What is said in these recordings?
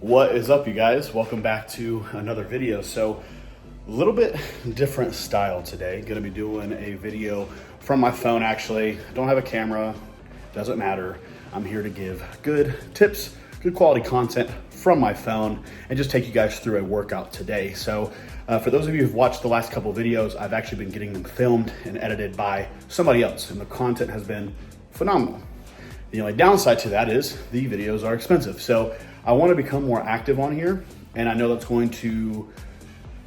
What is up, you guys? Welcome back to another video. So a little bit different style today. Gonna be doing a video from my phone. Actually, I don't have a camera, doesn't matter. I'm here to give good tips, good quality content from my phone and just take you guys through a workout today. So for those of you who've watched the last couple of videos, I've actually been getting them filmed and edited by somebody else, and the content has been phenomenal. The only downside to that is the videos are expensive. So I want to become more active on here, and I know that's going to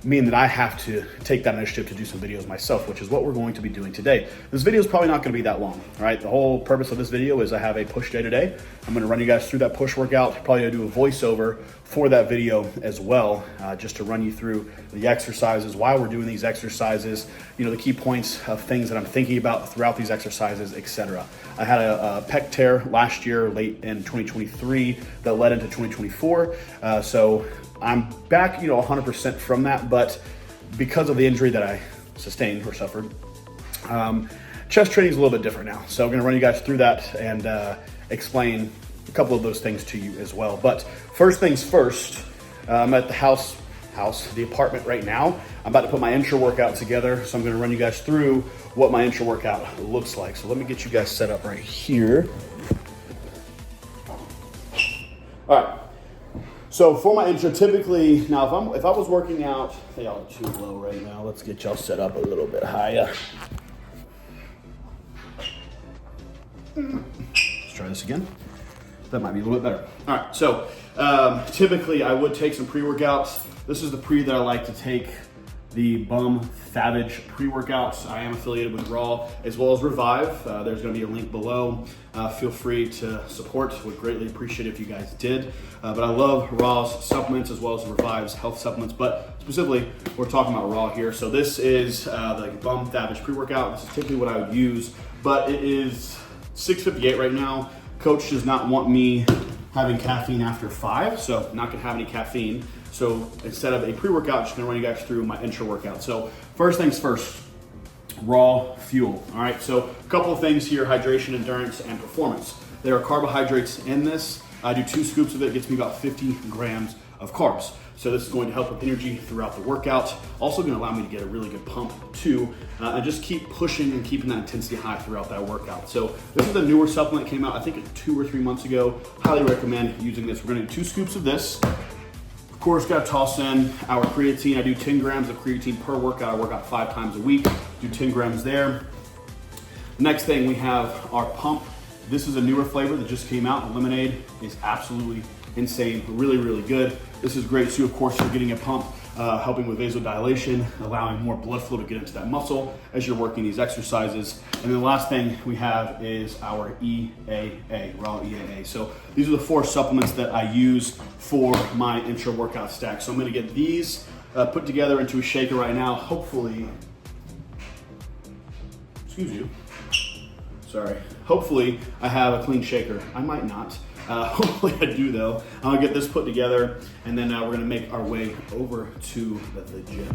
mean that I have to take that initiative to do some videos myself, which is what we're going to be doing today. This video is probably not going to be that long, right? The whole purpose of this video is I have a push day today. I'm going to run you guys through that push workout. Probably going to do a voiceover for that video as well, just to run you through the exercises, why we're doing these exercises, you know, the key points of things that I'm thinking about throughout these exercises, etc. I had a pec tear last year, late in 2023, that led into 2024. So I'm back, 100% from that, but because of the injury that I sustained or suffered, chest training is a little bit different now. So I'm gonna run you guys through that and explain a couple of those things to you as well. But first things first, I'm at the apartment right now. I'm about to put my intro workout together, so I'm gonna run you guys through what my intro workout looks like. So let me get you guys set up right here. All right. So for my intro, typically, now if I was working out, y'all are too low right now. Let's get y'all set up a little bit higher. Let's try this again. That might be a little bit better. All right, so typically I would take some pre-workouts. This is the pre that I like to take, the Bum Favage pre-workouts. I am affiliated with RAW as well as Revive. There's gonna be a link below. Feel free to support. Would greatly appreciate it if you guys did. But I love RAW's supplements as well as Revive's health supplements, but specifically we're talking about RAW here. So this is the Bum Favage pre-workout. This is typically what I would use, but it is 6:58 right now. Coach does not want me having caffeine after 5, so I'm not gonna have any caffeine. So instead of a pre-workout, I'm just gonna run you guys through my intro workout. So first things first, raw fuel. All right, so a couple of things here: hydration, endurance, and performance. There are carbohydrates in this. I do 2 scoops of it, gets me about 50 grams of carbs. So this is going to help with energy throughout the workout. Also gonna allow me to get a really good pump too, and just keep pushing and keeping that intensity high throughout that workout. So this is a newer supplement that came out, I think 2 or 3 months ago. Highly recommend using this. We're gonna do 2 scoops of this. Of course, gotta toss in our creatine. I do 10 grams of creatine per workout. I work out 5 times a week, do 10 grams there. Next thing, we have our pump. This is a newer flavor that just came out. Lemonade is absolutely insane, really, really good. This is great too, of course, for getting a pump, helping with vasodilation, allowing more blood flow to get into that muscle as you're working these exercises. And then the last thing we have is our EAA, raw EAA. So these are the 4 supplements that I use for my intro workout stack. So I'm gonna get these put together into a shaker right now. Hopefully, hopefully I have a clean shaker. I might not. Hopefully I do though. I'm gonna get this put together, and then we're gonna make our way over to the gym.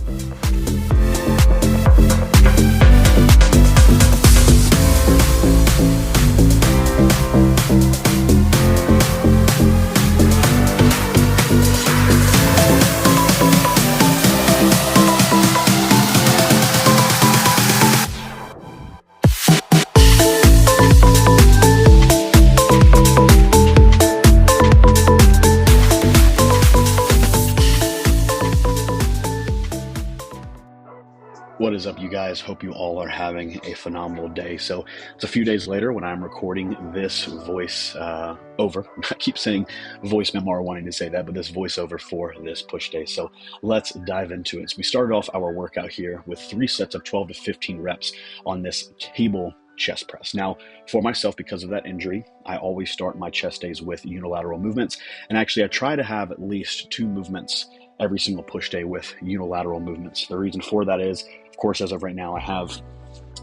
What is up, you guys? Hope you all are having a phenomenal day. So it's a few days later when I'm recording this voice over. I keep saying voice memoir, wanting to say that, but this voiceover for this push day. So let's dive into it. So we started off our workout here with 3 sets of 12 to 15 reps on this table chest press. Now, for myself, because of that injury, I always start my chest days with unilateral movements. And actually, I try to have at least 2 movements every single push day with unilateral movements. The reason for that is, of course, as of right now, I have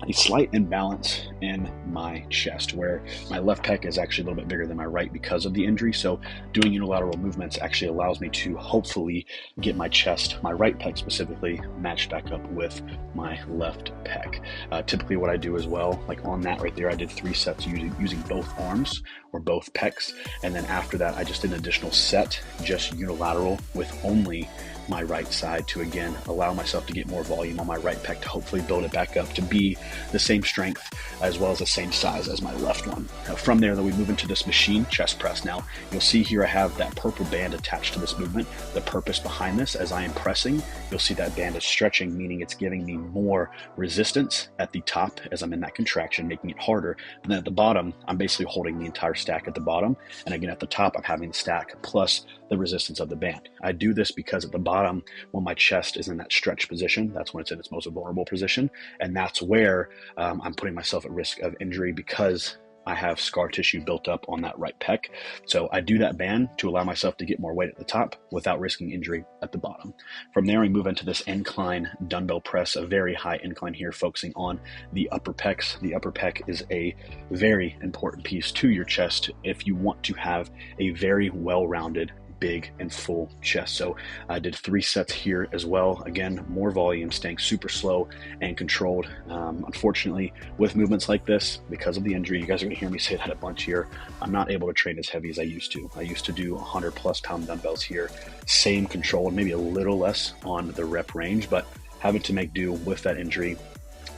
a slight imbalance in my chest where my left pec is actually a little bit bigger than my right because of the injury. So doing unilateral movements actually allows me to hopefully get my chest, my right pec specifically, matched back up with my left pec. Typically what I do as well, like on that right there, I did 3 sets using both arms or both pecs. And then after that, I just did an additional set, just unilateral with only my right side to again allow myself to get more volume on my right pec to hopefully build it back up to be the same strength as well as the same size as my left one. From there, then we move into this machine chest press. Now you'll see here I have that purple band attached to this movement. The purpose behind this, as I am pressing, you'll see that band is stretching, meaning it's giving me more resistance at the top as I'm in that contraction, making it harder. And then at the bottom, I'm basically holding the entire stack at the bottom. And again, at the top, I'm having the stack plus the resistance of the band. I do this because at the bottom, when my chest is in that stretch position, that's when it's in its most vulnerable position. And that's where I'm putting myself at risk of injury because I have scar tissue built up on that right pec. So I do that band to allow myself to get more weight at the top without risking injury at the bottom. From there, we move into this incline dumbbell press, a very high incline here, focusing on the upper pecs. The upper pec is a very important piece to your chest if you want to have a very well-rounded, big and full chest. So I did 3 sets here as well. Again, more volume, staying super slow and controlled. Unfortunately, with movements like this, because of the injury, you guys are gonna hear me say that a bunch here, I'm not able to train as heavy as I used to. I used to do 100+ pound dumbbells here, same control, maybe a little less on the rep range, but having to make do with that injury,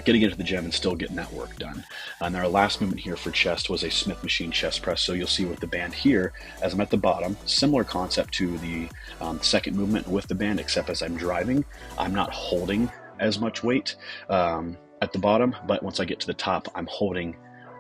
getting into the gym and still getting that work done. And our last movement here for chest was a Smith machine chest press. So you'll see with the band here, as I'm at the bottom, similar concept to the second movement with the band, except as I'm driving, I'm not holding as much weight at the bottom, but once I get to the top, I'm holding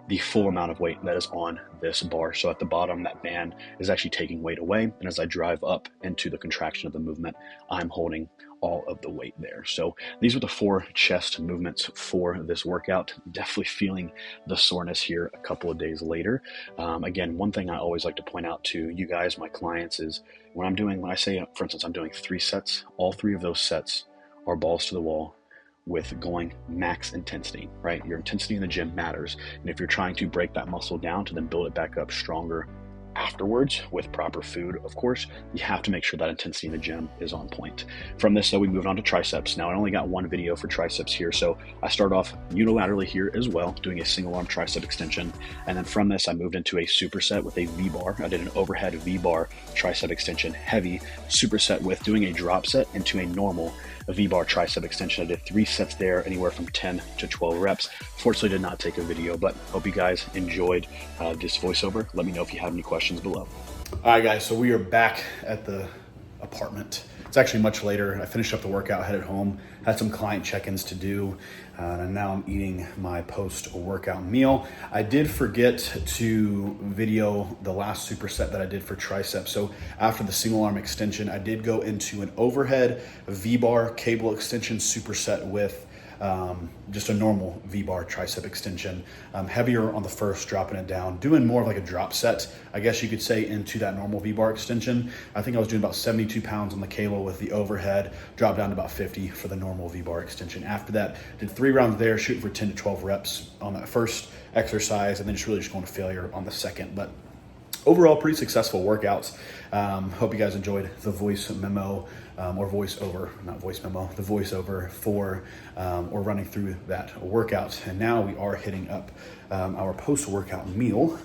the full amount of weight that is on this bar. So at the bottom, that band is actually taking weight away. And as I drive up into the contraction of the movement, I'm holding all of the weight there. So these are the 4 chest movements for this workout. Definitely feeling the soreness here a couple of days later. Again, one thing I always like to point out to you guys, my clients, is when I say, for instance, I'm doing 3 sets, all 3 of those sets are balls to the wall with going max intensity, right? Your intensity in the gym matters. And if you're trying to break that muscle down to then build it back up stronger afterwards with proper food, of course, you have to make sure that intensity in the gym is on point. From this, though, we moved on to triceps. Now, I only got 1 video for triceps here, so I start off unilaterally here as well, doing a single arm tricep extension. And then from this, I moved into a superset with a V-bar. I did an overhead V-bar tricep extension, heavy superset with doing a drop set into a normal V-bar tricep extension. I did 3 sets there, anywhere from 10 to 12 reps. Fortunately, did not take a video, but hope you guys enjoyed this voiceover. Let me know if you have any questions below. All right, guys, so we are back at the apartment. It's actually much later. I finished up the workout, headed home, had some client check-ins to do, and now I'm eating my post-workout meal. I did forget to video the last superset that I did for triceps. So after the single arm extension, I did go into an overhead V-bar cable extension superset with just a normal V-bar tricep extension, heavier on the first, dropping it down, doing more of like a drop set, I guess you could say, into that normal V-bar extension. I think I was doing about 72 pounds on the cable with the overhead, dropped down to about 50 for the normal V-bar extension. After that, did 3 rounds there, shooting for 10 to 12 reps on that first exercise, and then just really just going to failure on the second. But overall, pretty successful workouts. Hope you guys enjoyed the voice memo or voiceover, not voice memo, the voiceover for or running through that workout. And now we are hitting up our post-workout meal.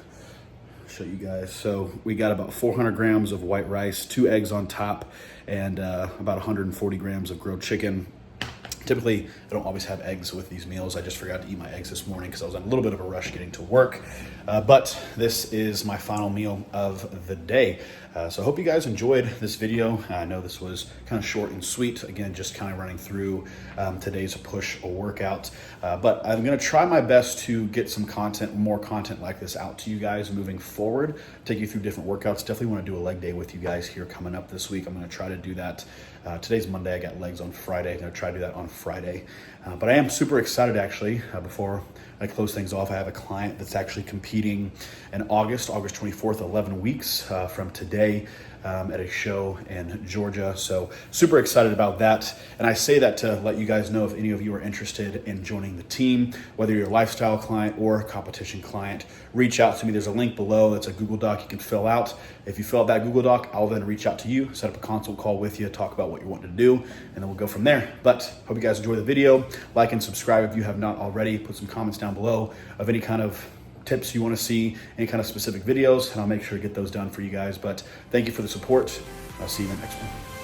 Show you guys. So we got about 400 grams of white rice, 2 eggs on top, and about 140 grams of grilled chicken. Typically, I don't always have eggs with these meals. I just forgot to eat my eggs this morning because I was in a little bit of a rush getting to work. But this is my final meal of the day. So I hope you guys enjoyed this video. I know this was kind of short and sweet. Again, just kind of running through today's push workout. But I'm going to try my best to get some content, more content like this out to you guys moving forward, take you through different workouts. Definitely want to do a leg day with you guys here coming up this week. I'm going to try to do that. Today's Monday. I got legs on Friday. I'm going to try to do that on Friday. But I am super excited, actually. Before I close things off, I have a client that's actually competing in August 24th, 11 weeks from today. at a show in Georgia. So super excited about that. And I say that to let you guys know if any of you are interested in joining the team, whether you're a lifestyle client or a competition client, reach out to me. There's a link below. That's a Google Doc you can fill out. If you fill out that Google Doc, I'll then reach out to you, set up a consult call with you, talk about what you're wanting to do, and then we'll go from there. But hope you guys enjoy the video. Like and subscribe if you have not already. Put some comments down below of any kind of tips you want to see, any kind of specific videos, and I'll make sure to get those done for you guys. But thank you for the support. I'll see you in the next one.